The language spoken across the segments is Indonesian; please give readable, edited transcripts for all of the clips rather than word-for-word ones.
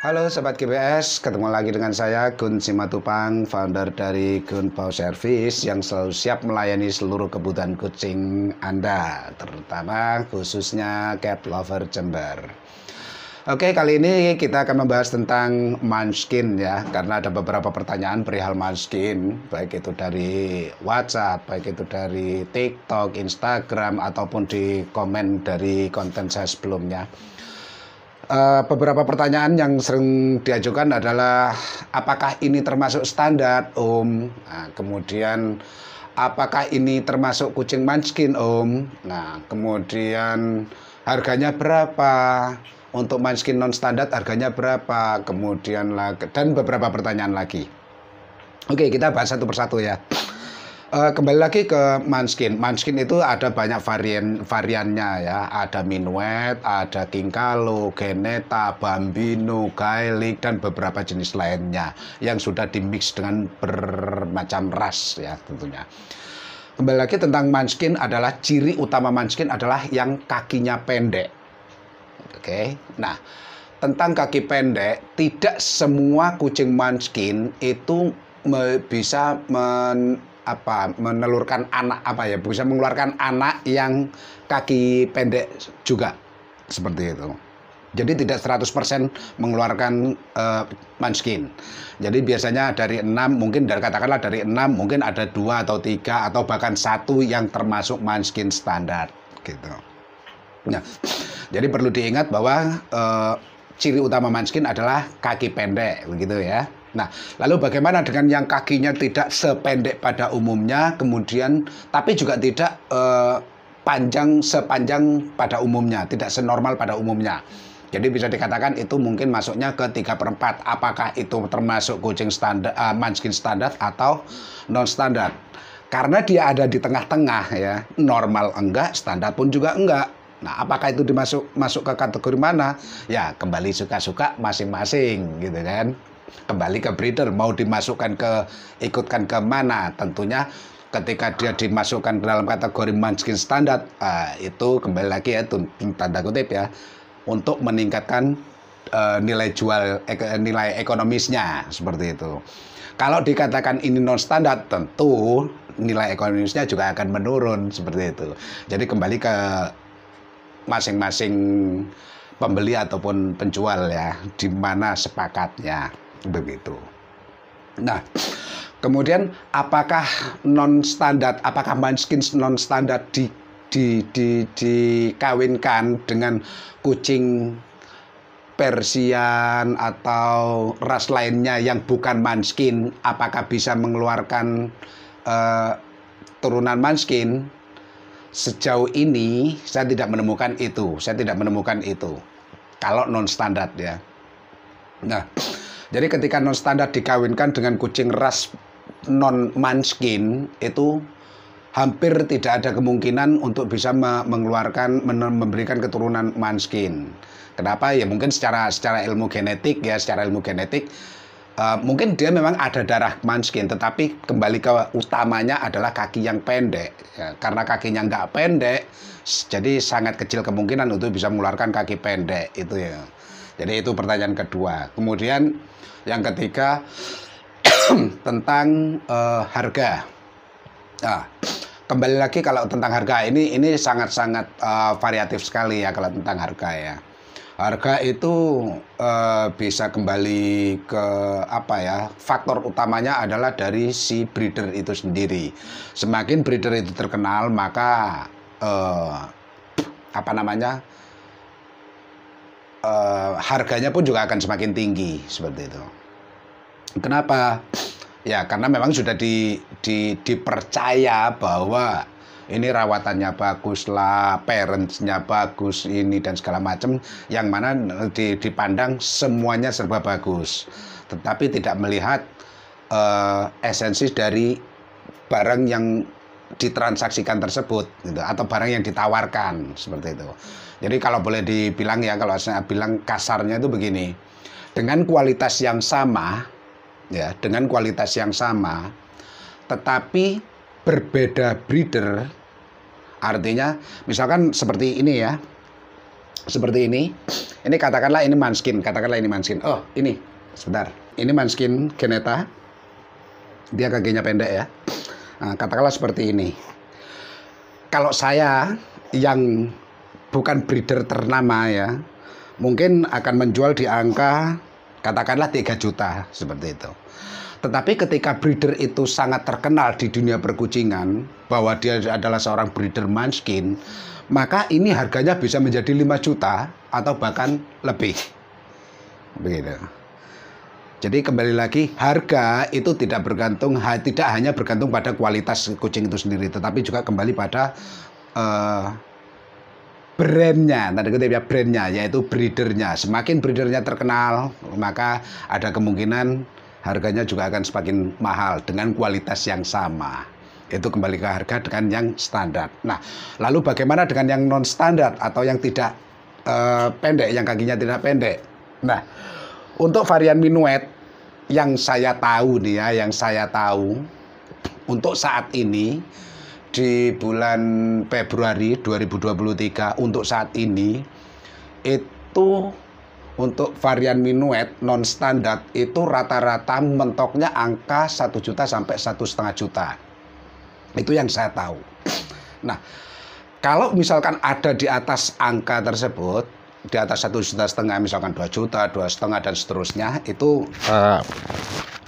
Halo Sobat GBS, ketemu lagi dengan saya Gun Simatupang, founder dari Gun Pau Service yang selalu siap melayani seluruh kebutuhan kucing Anda, terutama khususnya cat lover Jember. Oke, kali ini kita akan membahas tentang Munchkin ya, karena ada beberapa pertanyaan perihal Munchkin, baik itu dari WhatsApp, baik itu dari TikTok, Instagram, ataupun di komen dari konten saya sebelumnya. Beberapa pertanyaan yang sering diajukan adalah apakah ini termasuk standar, Om? Nah, kemudian apakah ini termasuk kucing Munchkin, Om? Nah, kemudian harganya berapa? Untuk Munchkin non standar harganya berapa? Kemudian dan beberapa pertanyaan lagi. Oke, kita bahas satu persatu ya. Kembali lagi ke Munchkin. Munchkin itu ada banyak variannya ya. Ada Minuet, ada King Kalu, Geneta, Bambino, Gaelic, dan beberapa jenis lainnya yang sudah dimix dengan bermacam ras ya tentunya. Kembali lagi tentang Munchkin adalah ciri utama Munchkin adalah yang kakinya pendek. Oke. Nah, tentang kaki pendek, tidak semua kucing Munchkin itu bisa menelurkan anak bisa mengeluarkan anak yang kaki pendek juga seperti itu. Jadi tidak 100% mengeluarkan Munchkin. Jadi biasanya dari 6 mungkin katakanlah dari 6 mungkin ada 2 atau 3 atau bahkan 1 yang termasuk Munchkin standar gitu. Nah, jadi perlu diingat bahwa ciri utama Munchkin adalah kaki pendek begitu ya. Nah, lalu bagaimana dengan yang kakinya tidak sependek pada umumnya, kemudian tapi juga tidak sepanjang pada umumnya, tidak senormal pada umumnya. Jadi bisa dikatakan itu mungkin masuknya ke 3/4. Apakah itu termasuk kucing standar, Munchkin standar atau non standar? Karena dia ada di tengah-tengah ya, normal enggak, standar pun juga enggak. Nah, apakah itu masuk ke kategori mana? Ya, kembali suka-suka masing-masing gitu kan. Kembali ke breeder, mau ikutkan ke mana? Tentunya ketika dia dimasukkan ke dalam kategori Munchkin standar, itu kembali lagi ya, tanda kutip ya, untuk meningkatkan nilai ekonomisnya seperti itu. Kalau dikatakan ini non standar, tentu nilai ekonomisnya juga akan menurun seperti itu. Jadi kembali ke masing-masing pembeli ataupun penjual ya, di mana sepakatnya begitu. Nah, kemudian apakah Munchkin non standar dikawinkan dengan kucing Persian atau ras lainnya yang bukan Munchkin, apakah bisa mengeluarkan turunan Munchkin? Sejauh ini saya tidak menemukan itu. Kalau non standar ya. Nah, jadi ketika non standar dikawinkan dengan kucing ras non Munchkin, itu hampir tidak ada kemungkinan untuk bisa memberikan keturunan Munchkin. Kenapa? Ya mungkin secara ilmu genetik ya, mungkin dia memang ada darah Munchkin, tetapi kembali ke utamanya adalah kaki yang pendek. Ya, karena kakinya nggak pendek, jadi sangat kecil kemungkinan untuk bisa mengeluarkan kaki pendek itu ya. Jadi itu pertanyaan kedua. Kemudian yang ketiga tentang harga. Nah, kembali lagi kalau tentang harga ini sangat-sangat variatif sekali ya kalau tentang harga ya. Harga itu bisa kembali ke faktor utamanya adalah dari si breeder itu sendiri. Semakin breeder itu terkenal, maka harganya pun juga akan semakin tinggi seperti itu. Kenapa? Ya karena memang sudah dipercaya bahwa ini rawatannya bagus lah, parentsnya bagus ini dan segala macam, yang mana dipandang semuanya serba bagus, tetapi tidak melihat esensi dari barang yang ditransaksikan tersebut gitu, atau barang yang ditawarkan seperti itu. Jadi kalau boleh dibilang ya, kalau saya bilang kasarnya itu begini, dengan kualitas yang sama ya, tetapi berbeda breeder, artinya misalkan seperti ini ya, seperti ini. Ini katakanlah ini Måneskin, Oh, ini sebentar. Ini Måneskin Geneta. Dia kakinya pendek ya. Nah, katakanlah seperti ini. Kalau saya yang bukan breeder ternama ya, mungkin akan menjual di angka katakanlah 3 juta seperti itu. Tetapi ketika breeder itu sangat terkenal di dunia perkucingan bahwa dia adalah seorang breeder Måneskin, maka ini harganya bisa menjadi 5 juta atau bahkan lebih. Begitu. Jadi kembali lagi, harga itu tidak hanya bergantung pada kualitas kucing itu sendiri, tetapi juga kembali pada brandnya, tanda kutip ya, brandnya, yaitu breedernya. Semakin breedernya terkenal, maka ada kemungkinan harganya juga akan semakin mahal dengan kualitas yang sama. Itu kembali ke harga dengan yang standar. Nah, lalu bagaimana dengan yang non standar atau yang tidak pendek, yang kakinya tidak pendek? Nah, untuk varian Minuet yang saya tahu nih ya, untuk saat ini di bulan Februari 2023 untuk saat ini itu untuk varian Minuet non standar itu rata-rata mentoknya angka 1 juta sampai 1,5 juta. Itu yang saya tahu. Nah, kalau misalkan ada di atas angka tersebut, di atas 1,5 juta, misalkan 2 juta, 2,5 dan seterusnya, itu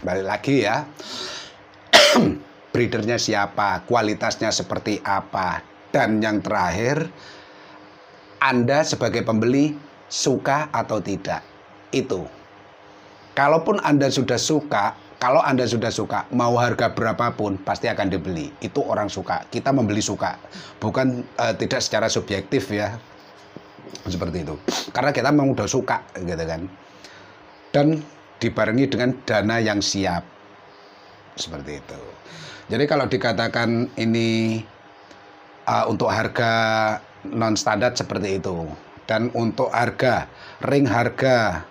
balik lagi ya, breedernya siapa, kualitasnya seperti apa, dan yang terakhir, Anda sebagai pembeli suka atau tidak. Itu. Kalaupun Anda sudah suka, kalau Anda sudah suka, mau harga berapapun pasti akan dibeli. Itu orang suka. Kita membeli suka, bukan tidak secara subjektif ya. Seperti itu. Karena kita memang udah suka gitu kan. Dan dibarengi dengan dana yang siap. Seperti itu. Jadi kalau dikatakan ini untuk harga non standar seperti itu. Dan untuk ring harga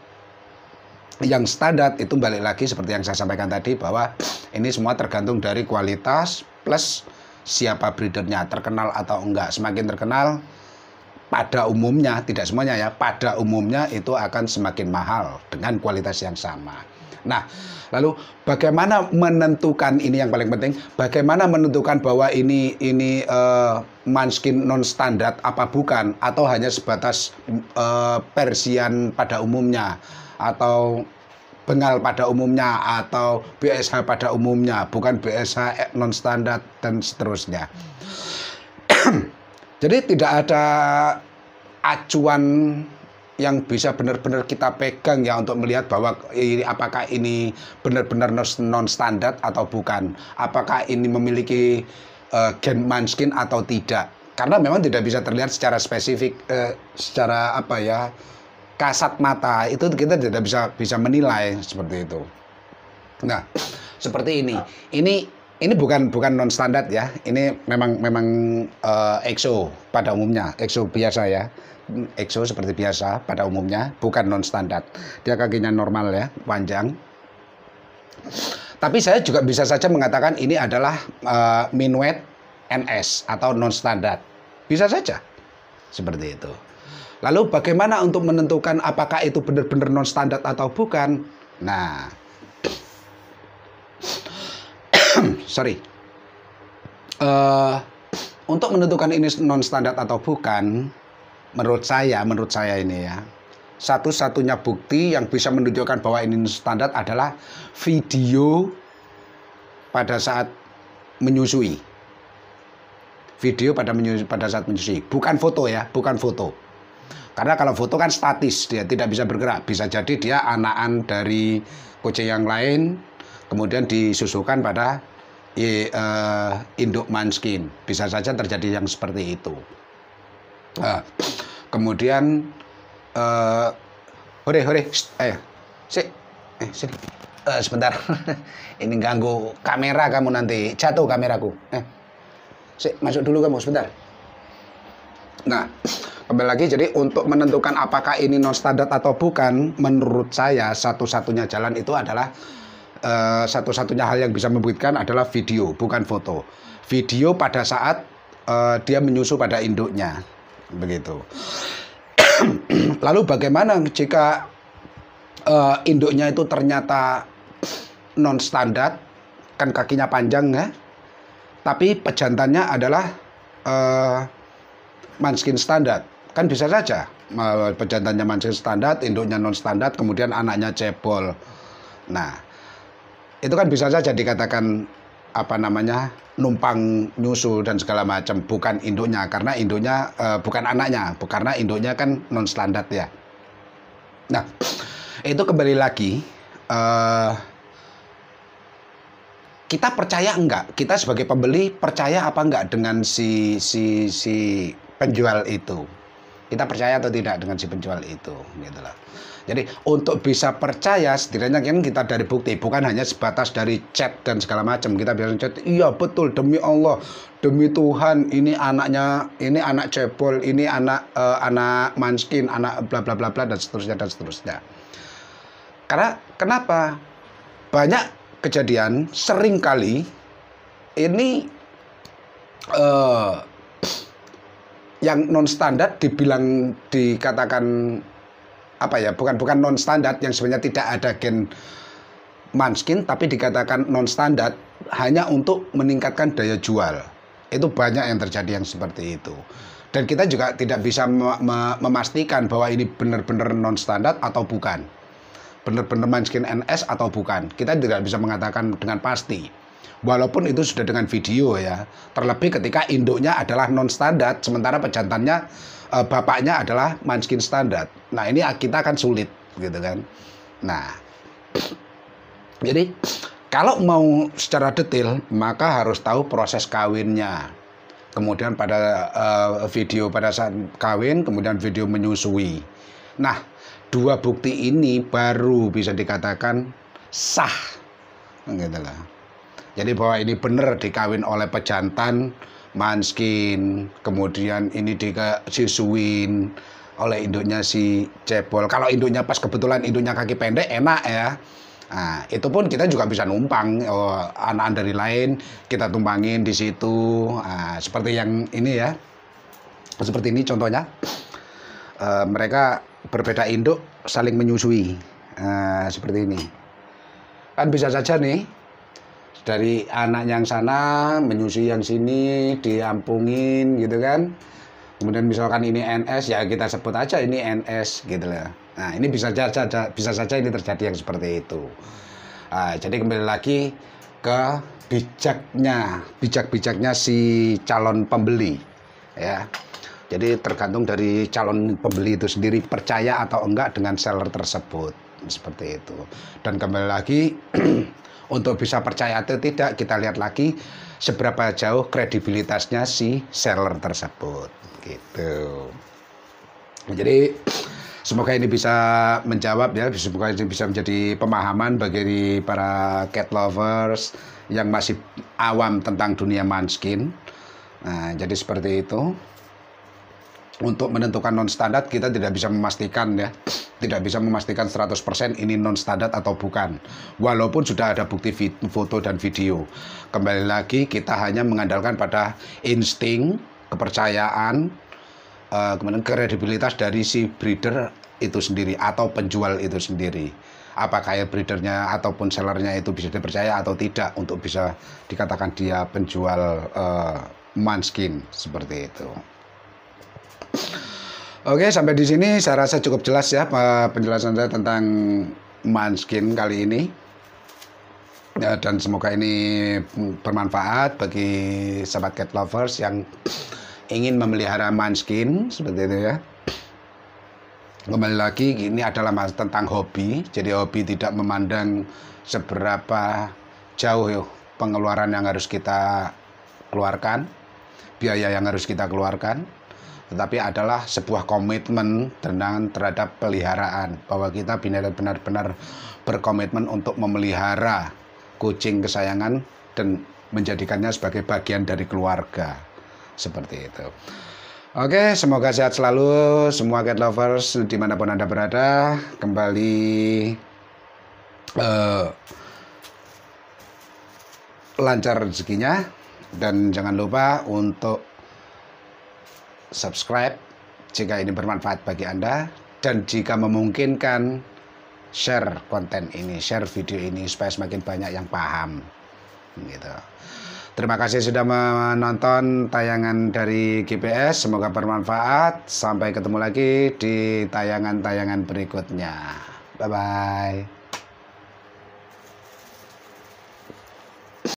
yang standar itu balik lagi seperti yang saya sampaikan tadi, bahwa ini semua tergantung dari kualitas plus siapa breedernya, terkenal atau enggak. Semakin terkenal, pada umumnya, tidak semuanya ya, pada umumnya itu akan semakin mahal dengan kualitas yang sama. Nah, lalu bagaimana menentukan, ini yang paling penting, bagaimana menentukan bahwa ini Måneskin non standar apa bukan, atau hanya sebatas Persian pada umumnya, atau Bengal pada umumnya, atau BSH pada umumnya, bukan BSH non standar dan seterusnya. Jadi tidak ada acuan yang bisa benar-benar kita pegang ya untuk melihat bahwa apakah ini benar-benar non standar atau bukan. Apakah ini memiliki gen Måneskin atau tidak. Karena memang tidak bisa terlihat secara spesifik, secara apa ya, kasat mata. Itu kita tidak bisa menilai seperti itu. Nah, seperti ini. Ini bukan non standar ya. Ini memang EXO pada umumnya, EXO biasa ya. EXO seperti biasa pada umumnya, bukan non standar. Dia kakinya normal ya, panjang. Tapi saya juga bisa saja mengatakan ini adalah Minuet NS atau non standar. Bisa saja seperti itu. Lalu bagaimana untuk menentukan apakah itu benar-benar non standar atau bukan? Nah, sorry. Untuk menentukan ini non standar atau bukan, menurut saya ini ya, satu-satunya bukti yang bisa menunjukkan bahwa ini standar adalah video pada saat menyusui. Video pada saat menyusui, bukan foto ya, bukan foto. Karena kalau foto kan statis, dia tidak bisa bergerak. Bisa jadi dia anakan dari kucing yang lain, kemudian disusukan pada induk Måneskin. Bisa saja terjadi yang seperti itu. Kemudian hore, sini, sebentar. Ini ganggu kamera kamu, nanti jatuh kameraku. Masuk dulu kamu sebentar. Nah, kembali lagi, jadi untuk menentukan apakah ini non standar atau bukan, menurut saya satu-satunya jalan itu adalah satu-satunya hal yang bisa membuktikan adalah video, bukan foto. Video pada saat dia menyusu pada induknya, begitu. Lalu bagaimana jika induknya itu ternyata non standar, kan kakinya panjang ya, tapi pejantannya adalah Manskin standar, kan bisa saja pejantannya Manskin standar, induknya non standar, kemudian anaknya cebol. Nah, itu kan bisa saja dikatakan apa namanya numpang nyusu dan segala macam, bukan induknya, karena induknya bukan anaknya, karena induknya kan non standar ya. Nah, itu kembali lagi kita percaya enggak, kita sebagai pembeli percaya apa enggak dengan si penjual itu. Kita percaya atau tidak dengan si penjual itu, gitu loh. Jadi untuk bisa percaya setidaknya kan kita dari bukti, bukan hanya sebatas dari chat dan segala macam. Kita biasa chat, iya betul, demi Allah, demi Tuhan, ini anaknya, ini anak cebol, ini anak anak Manskin, anak bla bla bla bla dan seterusnya dan seterusnya. Karena kenapa? Banyak kejadian, sering kali ini yang non standar dikatakan apa ya, bukan non standar, yang sebenarnya tidak ada gen Manskin tapi dikatakan non standar hanya untuk meningkatkan daya jual. Itu banyak yang terjadi yang seperti itu. Dan kita juga tidak bisa memastikan bahwa ini benar-benar non standar atau bukan, benar-benar Manskin NS atau bukan. Kita tidak bisa mengatakan dengan pasti. Walaupun itu sudah dengan video ya. Terlebih ketika induknya adalah non standar, sementara pejantannya bapaknya adalah Manskin standar. Nah, ini kita akan sulit gitu kan. Nah, jadi kalau mau secara detail maka harus tahu proses kawinnya. Kemudian pada video pada saat kawin, kemudian video menyusui. Nah, dua bukti ini baru bisa dikatakan sah. Gitu lah. Jadi bahwa ini benar dikawin oleh pejantan Manskin, kemudian ini disusuin oleh induknya si cebol. Kalau induknya pas kebetulan induknya kaki pendek, enak ya. Nah, itu pun kita juga bisa numpang anak dari lain, kita tumpangin di situ. Nah, seperti yang ini ya. Seperti ini contohnya. Mereka berbeda induk, saling menyusui. Seperti ini. Kan bisa saja nih, dari anak yang sana menyusui yang sini, diampungin gitu kan. Kemudian misalkan ini NS, ya kita sebut aja ini NS gitu lah. Nah, ini bisa saja ini terjadi yang seperti itu. Jadi kembali lagi ke bijaknya si calon pembeli ya. Jadi tergantung dari calon pembeli itu sendiri percaya atau enggak dengan seller tersebut, seperti itu. Dan kembali lagi untuk bisa percaya atau tidak, kita lihat lagi seberapa jauh kredibilitasnya si seller tersebut gitu. Jadi semoga ini bisa menjawab ya, semoga ini bisa menjadi pemahaman bagi para cat lovers yang masih awam tentang dunia Manskin. Nah, jadi seperti itu. Untuk menentukan non standar kita tidak bisa memastikan ya. Tidak bisa memastikan 100% ini non standar atau bukan. Walaupun sudah ada bukti foto dan video. Kembali lagi kita hanya mengandalkan pada insting, kepercayaan, kemudian kredibilitas dari si breeder itu sendiri atau penjual itu sendiri. Apakah ya breedernya ataupun sellernya itu bisa dipercaya atau tidak untuk bisa dikatakan dia penjual Manskin, seperti itu. Oke, sampai di sini saya rasa cukup jelas ya penjelasan saya tentang Manskin kali ini. Ya, dan semoga ini bermanfaat bagi sahabat cat lovers yang ingin memelihara Manskin, seperti itu ya. Kembali lagi, ini adalah tentang hobi. Jadi hobi tidak memandang seberapa jauh pengeluaran yang harus kita keluarkan, biaya yang harus kita keluarkan, tetapi adalah sebuah komitmen terhadap peliharaan, bahwa kita benar-benar berkomitmen untuk memelihara kucing kesayangan dan menjadikannya sebagai bagian dari keluarga, seperti itu. Oke, semoga sehat selalu semua cat lovers dimanapun Anda berada. Kembali lancar rezekinya, dan jangan lupa untuk subscribe, jika ini bermanfaat bagi Anda, dan jika memungkinkan, share konten ini, share video ini supaya semakin banyak yang paham gitu. Terima kasih sudah menonton tayangan dari GPS, semoga bermanfaat. Sampai ketemu lagi di tayangan-tayangan berikutnya. Bye bye.